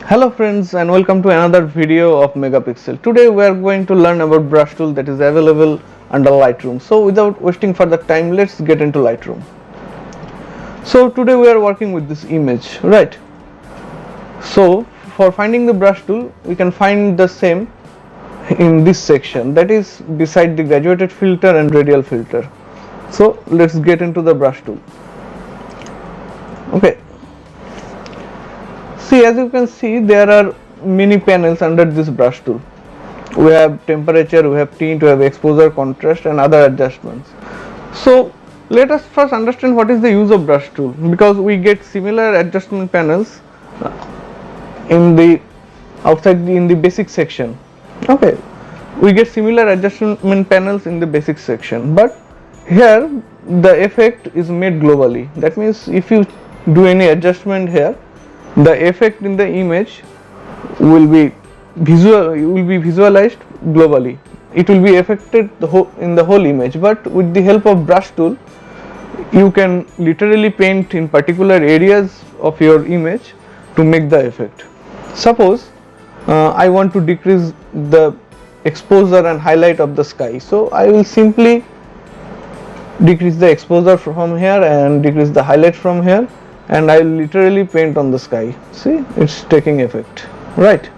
Hello friends and welcome to another video of Megapixel. Today we are going to learn about brush tool that is available under Lightroom. So without wasting further time, let's get into Lightroom. So today we are working with this image, right? So for finding the brush tool, we can find the same in this section, that is beside the graduated filter and radial filter. So let's get into the brush tool. Okay. See, as you can see, there are many panels under this brush tool. We have temperature, we have tint, we have exposure, contrast and other adjustments. So let us first understand what is the use of brush tool, because we get similar adjustment panels in the basic section. Okay, we get similar adjustment panels in the basic section, but here the effect is made globally. That means if you do any adjustment here, the effect in the image will be visualized globally. It will be affected in the whole image, but with the help of brush tool you can literally paint in particular areas of your image to make the effect. Suppose I want to decrease the exposure and highlight of the sky, so I will simply decrease the exposure from here and decrease the highlight from here, and I will literally paint on the sky. See, it's taking effect, right?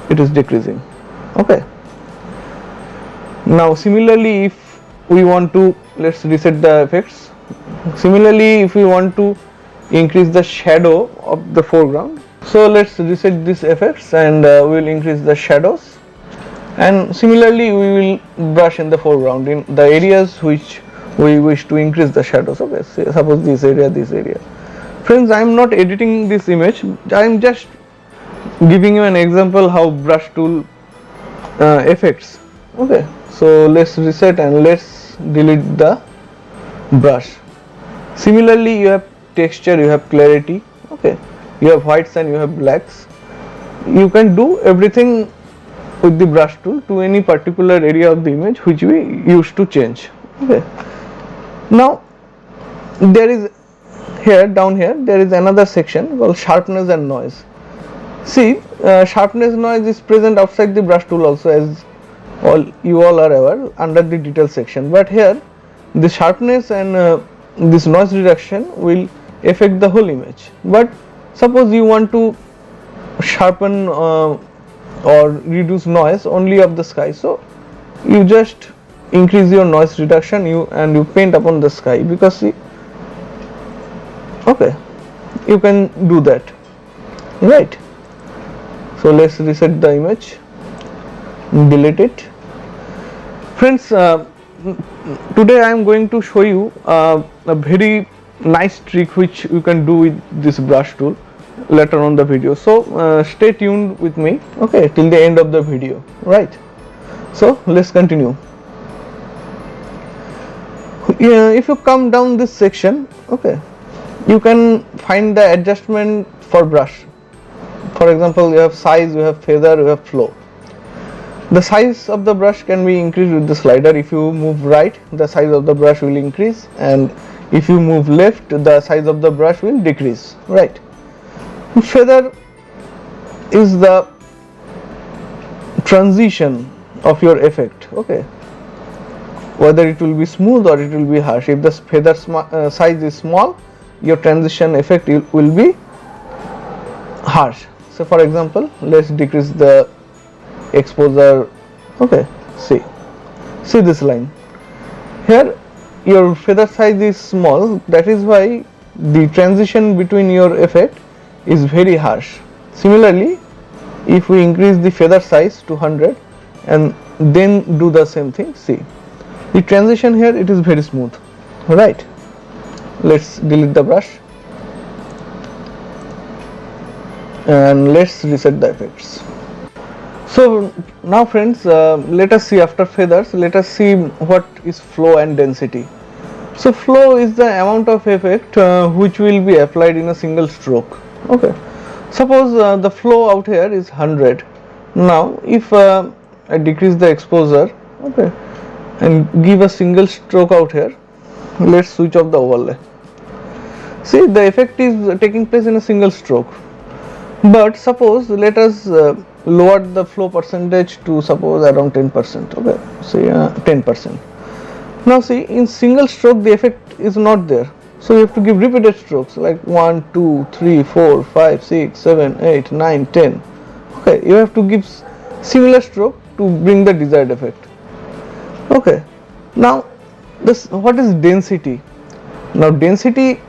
It is decreasing. Okay, now similarly, if we want to, let's reset the effects. Similarly, if we want to increase the shadow of the foreground, so let's reset these effects and we will increase the shadows, and similarly we will brush in the foreground in the areas which we wish to increase the shadows. Okay, suppose this area. Friends, I am not editing this image, I am just giving you an example how brush tool affects. Okay, so let's reset and let's delete the brush. Similarly, you have texture, you have clarity, okay, you have whites and you have blacks. You can do everything with the brush tool to any particular area of the image which we used to change. Okay, now there is down here there is another section called sharpness and noise. See, sharpness noise is present outside the brush tool also, as you all are aware, under the detail section, but here the sharpness and this noise reduction will affect the whole image. But suppose you want to sharpen or reduce noise only of the sky, so you just increase your noise reduction and you paint upon the sky, because see, okay, you can do that, right? So let's reset the image, delete it. Friends, today I am going to show you a very nice trick which you can do with this brush tool later on the video, so stay tuned with me, okay, till the end of the video, right? So let's continue. If you come down this section, okay, you can find the adjustment for brush. For example, you have size, you have feather, you have flow. The size of the brush can be increased with the slider. If you move right, the size of the brush will increase, and if you move left, the size of the brush will decrease, right? Feather is the transition of your effect, okay, whether it will be smooth or it will be harsh. If the feather size is small, your transition effect will be harsh. So for example, let's decrease the exposure. Okay, see this line here, your feather size is small, that is why the transition between your effect is very harsh. Similarly, if we increase the feather size to 100 and then do the same thing, see the transition here, it is very smooth, right? Let's delete the brush and let's reset the effects. So now friends, let us see, after feathers, let us see what is flow and density. So flow is the amount of effect which will be applied in a single stroke. Okay, suppose the flow out here is 100. Now if I decrease the exposure, okay, and give a single stroke out here, let's switch off the overlay. See, the effect is taking place in a single stroke. But suppose let us lower the flow percentage to suppose around 10%. Okay, say 10%. Now see, in single stroke the effect is not there, so you have to give repeated strokes like 1 2 3 4 5 6 7 8 9 10. Okay, you have to give similar stroke to bring the desired effect. Okay, now this, what is density? Now density,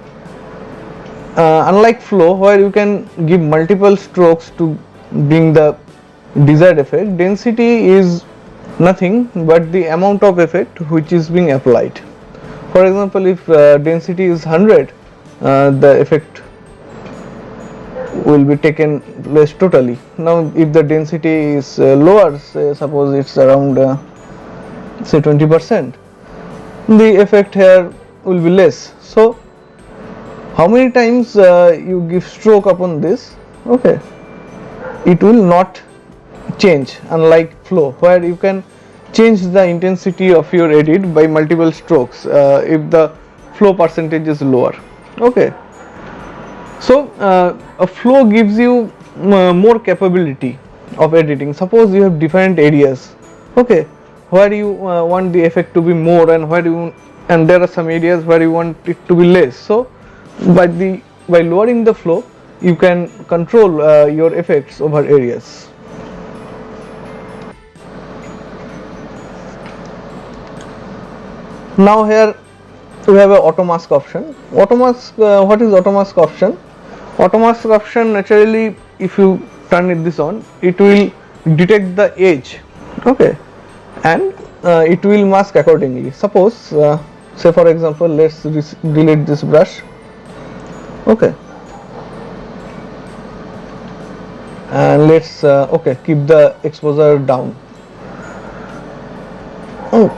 unlike flow where you can give multiple strokes to bring the desired effect, density is nothing but the amount of effect which is being applied. For example, if density is 100, the effect will be taken place totally. Now if the density is lower, say suppose it's around say 20%, the effect here will be less. So how many times you give stroke upon this, okay, it will not change, unlike flow where you can change the intensity of your edit by multiple strokes if the flow percentage is lower. Okay, so a flow gives you more capability of editing. Suppose you have different areas, okay, where you want the effect to be more and where you, and there are some areas where you want it to be less. So by lowering the flow you can control your effects over areas. Now here we have a auto mask option. Auto mask, what is auto mask option? Auto mask option, naturally if you turn this on, it will detect the edge, okay, and it will mask accordingly. Suppose say for example, let's delete this brush, okay, and let's okay, keep the exposure down. Oh,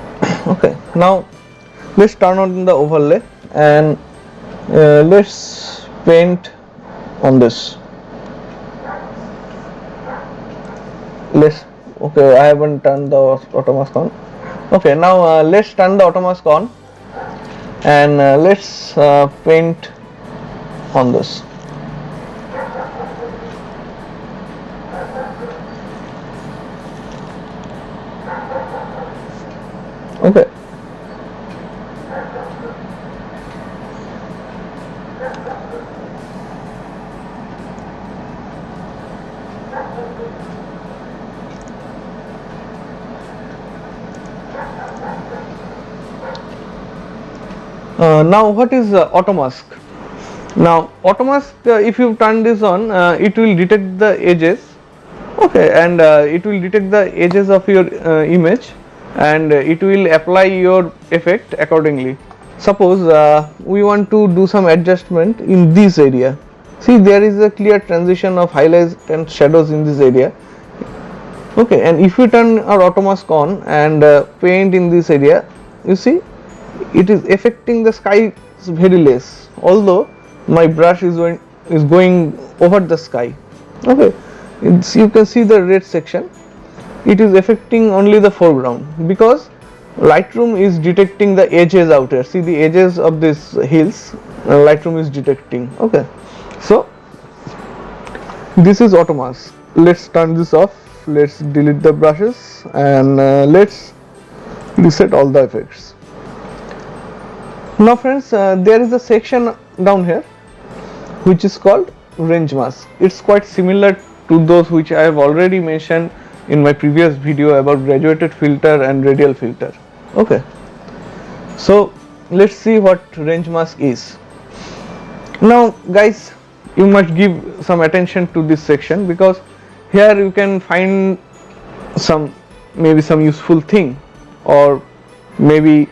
okay, now let's turn on the overlay and let's paint on this. Let's, okay, I haven't turned the auto mask on. Okay, now let's turn the auto mask on and let's paint on this. Okay, now what is auto mask? Now auto mask, if you turn this on, it will detect the edges, okay, and it will detect the edges of your image and it will apply your effect accordingly. Suppose we want to do some adjustment in this area. See, there is a clear transition of highlights and shadows in this area, okay, and if you turn our auto mask on and paint in this area, you see it is affecting the sky very less, although my brush is going over the sky, okay. You can see the red section, it is affecting only the foreground because Lightroom is detecting the edges out here. See the edges of this hills, Lightroom is detecting, okay. So this is auto mask. Let's turn this off, let's delete the brushes and let's reset all the effects. Now friends, there is a section down here which is called range mask. It's quite similar to those which I have already mentioned in my previous video about graduated filter and radial filter, okay. So let's see what range mask is. Now guys, you must give some attention to this section because here you can find some, maybe some useful thing or maybe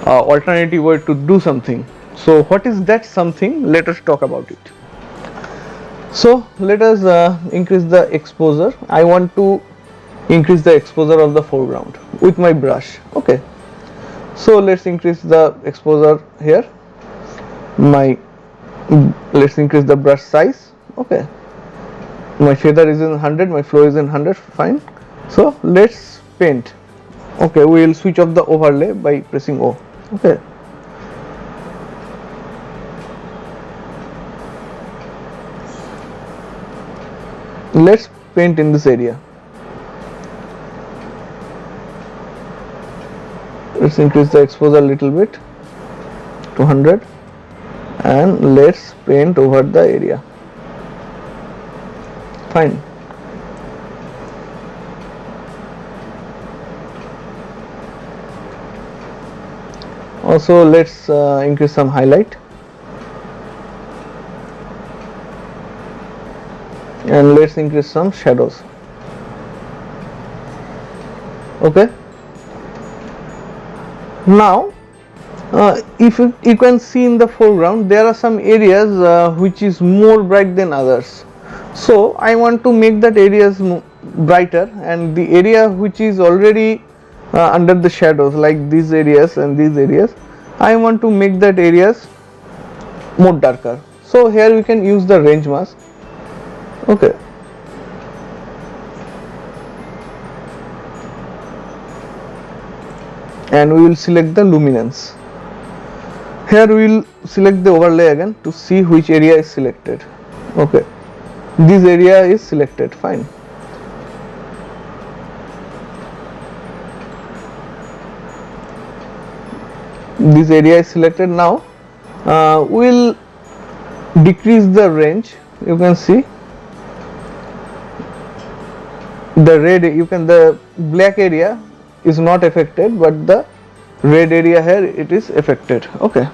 alternative way to do something. So what is that something? Let us talk about it. So let us increase the exposure. I want to increase the exposure of the foreground with my brush, okay. So let's increase the exposure here. Let's increase the brush size, okay. My feather is in 100, my flow is in 100, fine. So let's paint, okay. We will switch off the overlay by pressing O, okay. let's paint in this area. Let's increase the exposure a little bit to 100 and let's paint over the area. Fine. Also let's increase some highlight and let's increase some shadows. Okay, now if you can see in the foreground there are some areas which is more bright than others, so I want to make that areas brighter, and the area which is already under the shadows like these areas and these areas, I want to make that areas more darker. So here we can use the range mask. Okay, and we will select the luminance. Here we will select the overlay again to see which area is selected. Okay, this area is selected. Fine. This area is selected. Now we will decrease the range. You can see the red, the black area is not affected, but the red area here it is affected. Okay,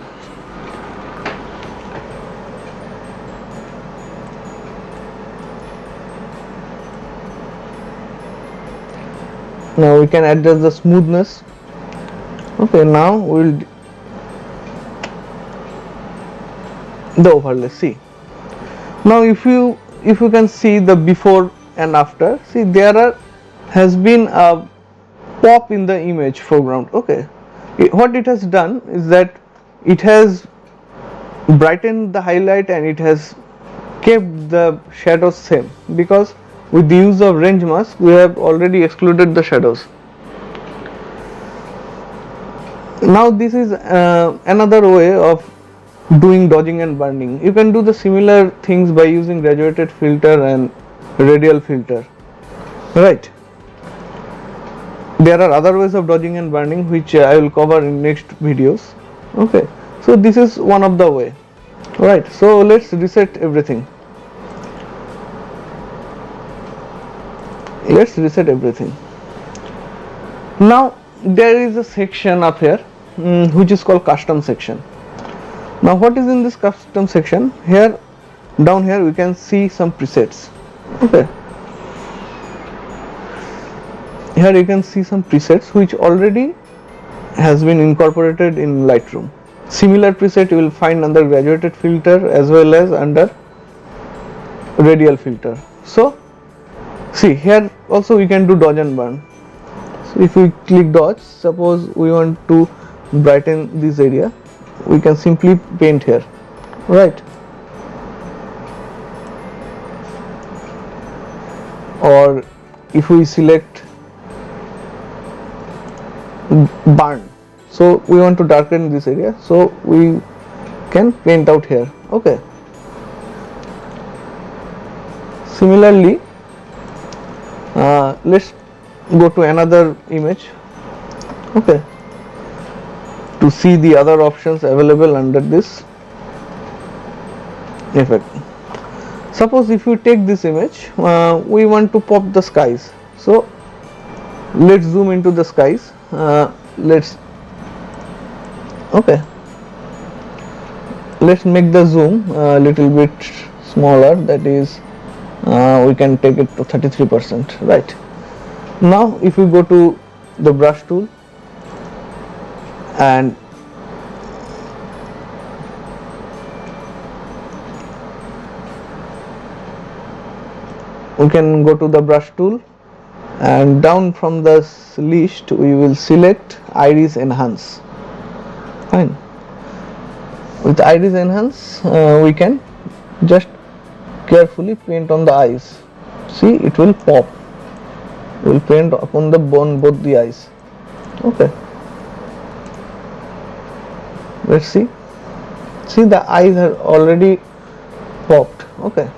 now we can adjust the smoothness. Okay, now we will the overlay. See, now if you can see the before and after, see there has been a pop in the image foreground. Okay, what it has done is that it has brightened the highlight and it has kept the shadows same, because with the use of range mask we have already excluded the shadows. Now this is another way of doing dodging and burning. You can do the similar things by using graduated filter and radial filter, right? There are other ways of dodging and burning which I will cover in next videos. Okay, so this is one of the way, right? So let's reset everything. Let's reset everything. Now there is a section up here which is called custom section. Now what is in this custom section? Here, down here we can see some presets. Okay, here you can see some presets which already has been incorporated in Lightroom. Similar preset you will find under graduated filter as well as under radial filter. So see, here also we can do dodge and burn. So if we click dodge, suppose we want to brighten this area, we can simply paint here, right? Or if we select burn, so we want to darken this area, so we can paint out here. Okay, similarly let's go to another image. Okay, to see the other options available under this effect. Suppose if you take this image, we want to pop the skies, so let's zoom into the skies. Let's make the zoom a little bit smaller, that is we can take it to 33%, right? Now if we go to the brush tool and we can go to the brush tool, and down from this list we will select iris enhance. Fine. With iris enhance we can just carefully paint on the eyes. See, it will pop. We will paint upon the both the eyes. Okay, let's see. See, the eyes are already popped. Okay,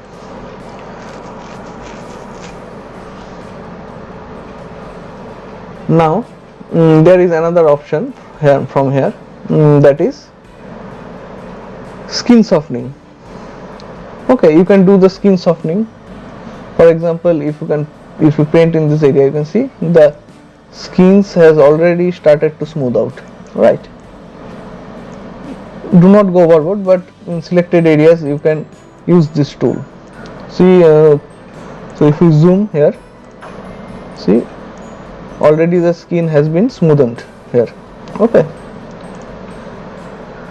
Now there is another option here from here, that is skin softening. Okay, you can do the skin softening. For example, if you paint in this area, you can see the skins has already started to smooth out, right? Do not go overboard, but in selected areas you can use this tool. See, so if you zoom here, see already the skin has been smoothened here. Okay,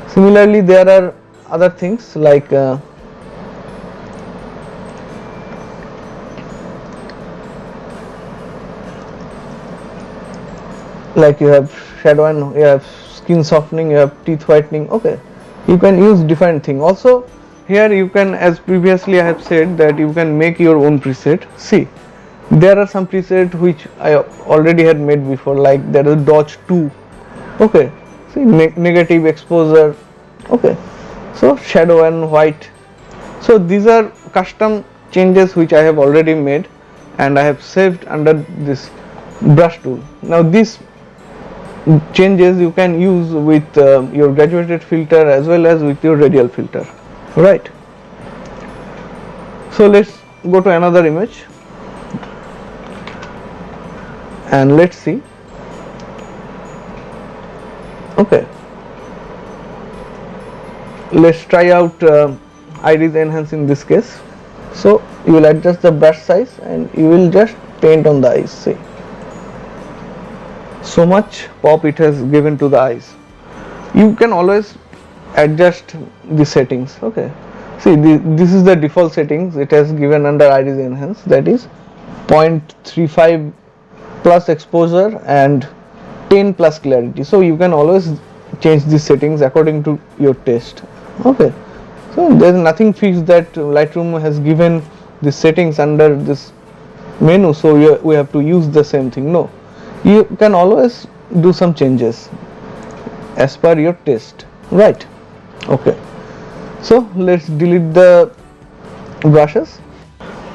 similarly there are other things like you have shadow and you have skin softening, you have teeth whitening. Okay, you can use different thing. Also here you can, as previously I have said, that you can make your own preset. See, there are some preset which I already had made before, like there is dodge 2. Okay, see, negative exposure. Okay, so shadow and white. So these are custom changes which I have already made and I have saved under this brush tool. Now these changes you can use with your graduated filter as well as with your radial filter, right? So let's go to another image and let's see. Okay, let's try out iris enhance in this case. So you will adjust the brush size and you will just paint on the eyes. See, so much pop it has given to the eyes. You can always adjust the settings. Okay, see, this is the default settings it has given under iris enhance, that is 0.35 plus exposure and 10 plus clarity. So you can always change these settings according to your taste. Okay, so there is nothing fixed that Lightroom has given the settings under this menu, so we have to use the same thing. No, you can always do some changes as per your taste, right? Okay, so let's delete the brushes.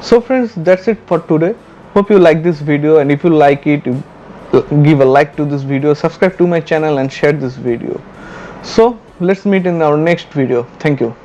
So friends, that's it for today. Hope you like this video, and if you like it, give a like to this video, subscribe to my channel and share this video. So let's meet in our next video. Thank you.